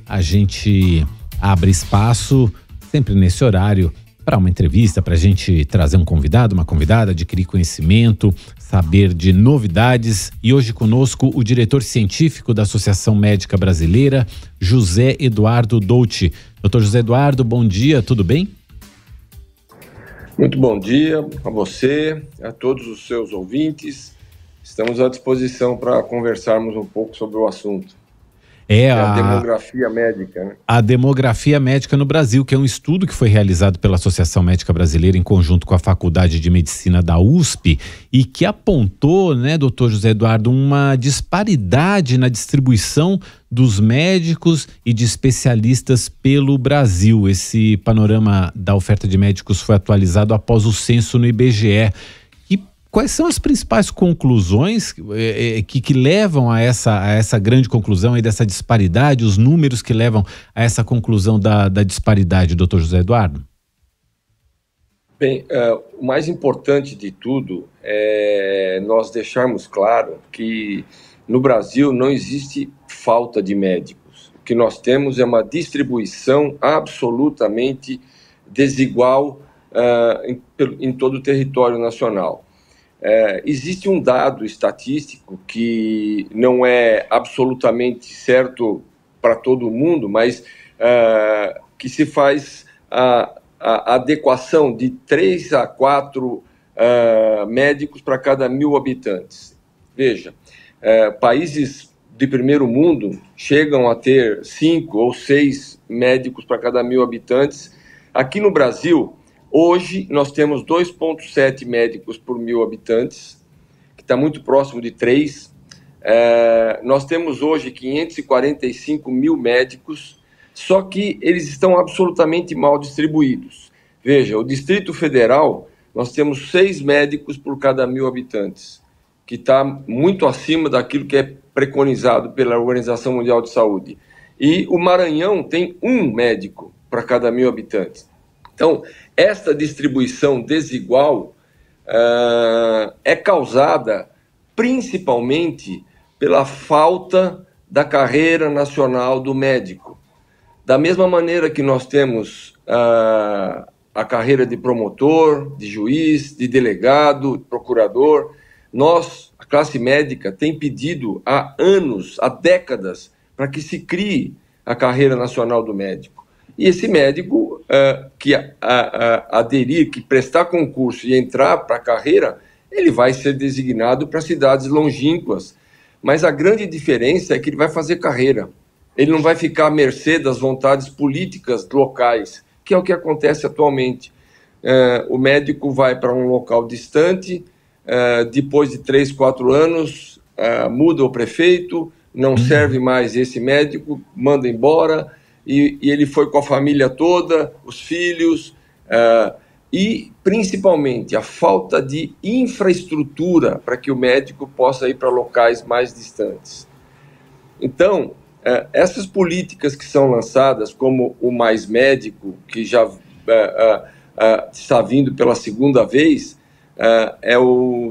a gente abre espaço, sempre nesse horário, para uma entrevista, para a gente trazer um convidado, uma convidada, adquirir conhecimento, saber de novidades. E hoje conosco o diretor científico da Associação Médica Brasileira, José Eduardo Dolci. Doutor José Eduardo, bom dia, tudo bem? Muito bom dia a você, a todos os seus ouvintes. Estamos à disposição para conversarmos um pouco sobre o assunto. É a demografia médica, né? A demografia médica no Brasil, que é um estudo que foi realizado pela Associação Médica Brasileira em conjunto com a Faculdade de Medicina da USP e que apontou, né, doutor José Eduardo, uma disparidade na distribuição dos médicos e de especialistas pelo Brasil. Esse panorama da oferta de médicos foi atualizado após o censo no IBGE. Quais são as principais conclusões que levam a essa grande conclusão aí dessa disparidade, os números que levam a essa conclusão da disparidade, doutor José Eduardo? Bem, o mais importante de tudo é nós deixarmos claro que no Brasil não existe falta de médicos. O que nós temos é uma distribuição absolutamente desigual em todo o território nacional. Existe um dado estatístico que não é absolutamente certo para todo mundo, mas que se faz a adequação de 3 a 4 médicos para cada 1.000 habitantes. Veja, países de primeiro mundo chegam a ter 5 ou 6 médicos para cada 1.000 habitantes. Aqui no Brasil, hoje, nós temos 2,7 médicos por 1.000 habitantes, que está muito próximo de 3. Nós temos hoje 545 mil médicos, só que eles estão absolutamente mal distribuídos. Veja, o Distrito Federal, nós temos 6 médicos por cada 1.000 habitantes, que está muito acima daquilo que é preconizado pela Organização Mundial de Saúde. E o Maranhão tem 1 médico para cada 1.000 habitantes. Então, esta distribuição desigual é causada principalmente pela falta da carreira nacional do médico. Da mesma maneira que nós temos a carreira de promotor, de juiz, de delegado, de procurador, nós, a classe médica, tem pedido há anos, há décadas, para que se crie a carreira nacional do médico. E esse médico que aderir, que prestar concurso e entrar para a carreira, ele vai ser designado para cidades longínquas. Mas a grande diferença é que ele vai fazer carreira. Ele não vai ficar à mercê das vontades políticas locais, que é o que acontece atualmente. O médico vai para um local distante, depois de 3, 4 anos, muda o prefeito, não serve mais esse médico, manda embora. E ele foi com a família toda, os filhos, e principalmente a falta de infraestrutura para que o médico possa ir para locais mais distantes. Então, essas políticas que são lançadas, como o Mais Médico, que já está vindo pela segunda vez,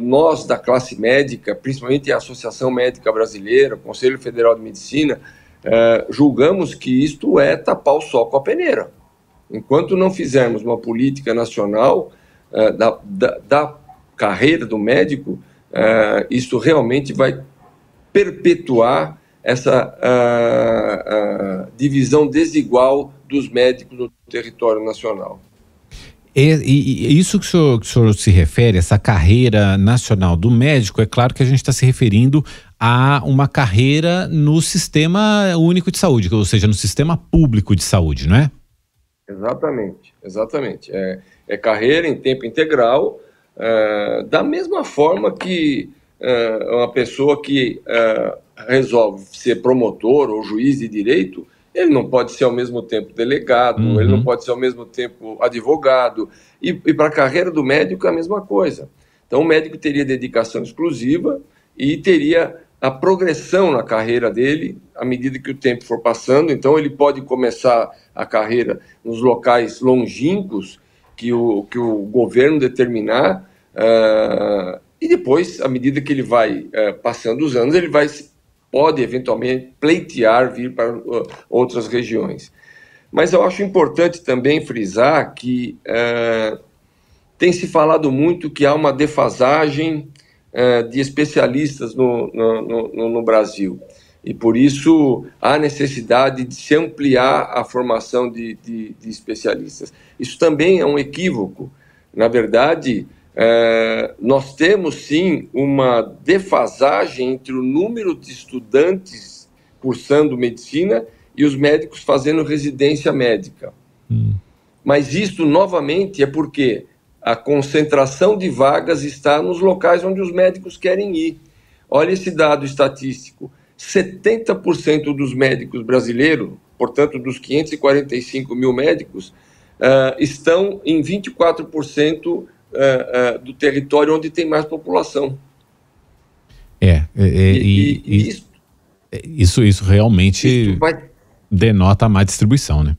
nós da classe médica, principalmente a Associação Médica Brasileira, o Conselho Federal de Medicina, julgamos que isto é tapar o sol com a peneira. Enquanto não fizermos uma política nacional da carreira do médico, isso realmente vai perpetuar essa divisão desigual dos médicos no território nacional. E isso que o senhor se refere, essa carreira nacional do médico, é claro que a gente está se referindo a uma carreira no Sistema Único de Saúde, ou seja, no Sistema Público de Saúde, não é? Exatamente. É carreira em tempo integral, da mesma forma que uma pessoa que resolve ser promotor ou juiz de direito, ele não pode ser ao mesmo tempo delegado, ele não pode ser ao mesmo tempo advogado, e para a carreira do médico é a mesma coisa. Então o médico teria dedicação exclusiva e teria a progressão na carreira dele à medida que o tempo for passando. Então ele pode começar a carreira nos locais longínquos que o governo determinar, e depois, à medida que ele vai passando os anos, ele vai pode eventualmente pleitear vir para outras regiões. Mas eu acho importante também frisar que tem se falado muito que há uma defasagem de especialistas no Brasil. E por isso há necessidade de se ampliar a formação de especialistas. Isso também é um equívoco. Na verdade, nós temos sim uma defasagem entre o número de estudantes cursando medicina e os médicos fazendo residência médica. Mas isso, novamente, é porque a concentração de vagas está nos locais onde os médicos querem ir. Olha esse dado estatístico. 70% dos médicos brasileiros, portanto, dos 545 mil médicos, estão em 24% do território onde tem mais população. Isso realmente denota a má distribuição, né?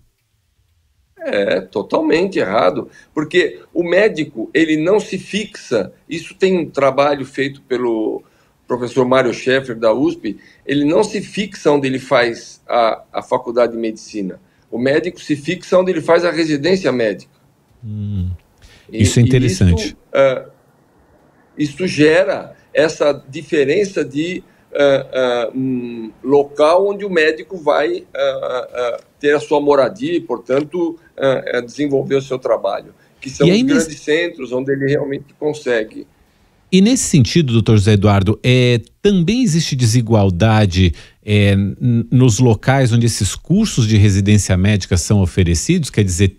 É totalmente errado, porque o médico, ele não se fixa, isso tem um trabalho feito pelo professor Mário Schaeffer da USP, ele não se fixa onde ele faz a faculdade de medicina. O médico se fixa onde ele faz a residência médica. Isso é interessante. Isso gera essa diferença de local onde o médico vai ter a sua moradia e, portanto, desenvolver o seu trabalho, que são os grandes centros onde ele realmente consegue. E nesse sentido, doutor José Eduardo, também existe desigualdade nos locais onde esses cursos de residência médica são oferecidos? Quer dizer,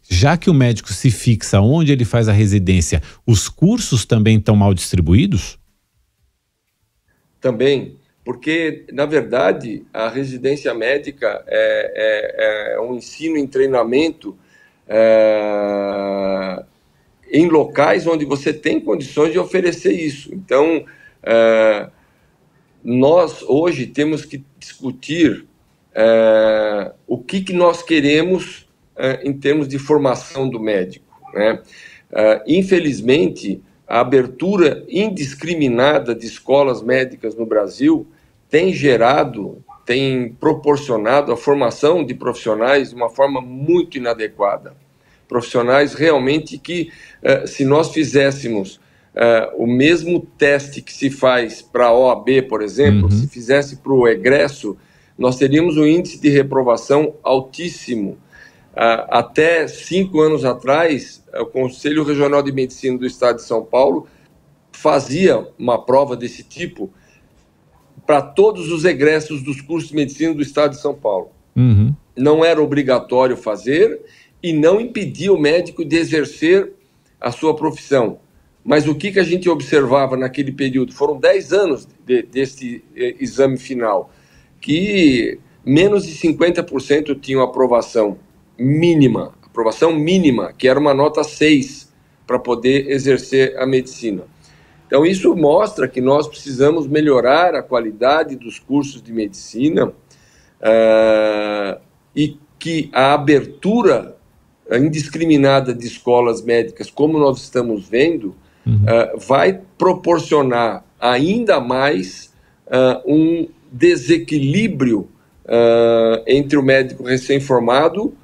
já que o médico se fixa onde ele faz a residência, os cursos também estão mal distribuídos? Também, porque, na verdade, a residência médica é um ensino e treinamento em locais onde você tem condições de oferecer isso. Então, nós hoje temos que discutir o que nós queremos em termos de formação do médico, né? Infelizmente, a abertura indiscriminada de escolas médicas no Brasil tem proporcionado a formação de profissionais de uma forma muito inadequada. Profissionais realmente que, se nós fizéssemos o mesmo teste que se faz para a OAB, por exemplo, se fizesse para o egresso, nós teríamos um índice de reprovação altíssimo. Até 5 anos atrás, o Conselho Regional de Medicina do Estado de São Paulo fazia uma prova desse tipo para todos os egressos dos cursos de medicina do Estado de São Paulo. Não era obrigatório fazer e não impedia o médico de exercer a sua profissão. Mas o que a gente observava naquele período? Foram 10 anos desse exame final, que menos de 50% tinham aprovação mínima, que era uma nota 6 para poder exercer a medicina. Então, isso mostra que nós precisamos melhorar a qualidade dos cursos de medicina e que a abertura indiscriminada de escolas médicas, como nós estamos vendo, vai proporcionar ainda mais um desequilíbrio entre o médico recém-formado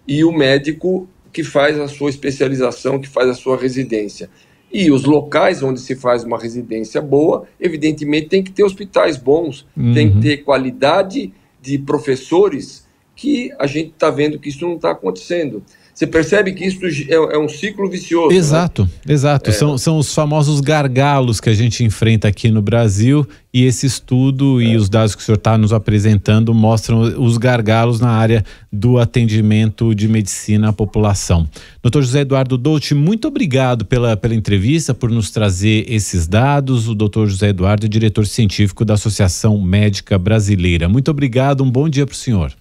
e o médico que faz a sua especialização, que faz a sua residência. E os locais onde se faz uma residência boa, evidentemente, tem que ter hospitais bons, tem que ter qualidade de professores, que a gente está vendo que isso não está acontecendo. Você percebe que isso é um ciclo vicioso. Exato, né? Exato. São os famosos gargalos que a gente enfrenta aqui no Brasil, e esse estudo e os dados que o senhor está nos apresentando mostram os gargalos na área do atendimento de medicina à população. Dr. José Eduardo Dolci, muito obrigado pela entrevista, por nos trazer esses dados. O Dr. José Eduardo é diretor científico da Associação Médica Brasileira. Muito obrigado, um bom dia para o senhor.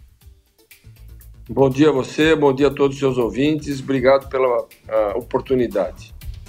Bom dia a você, bom dia a todos os seus ouvintes, obrigado pela oportunidade.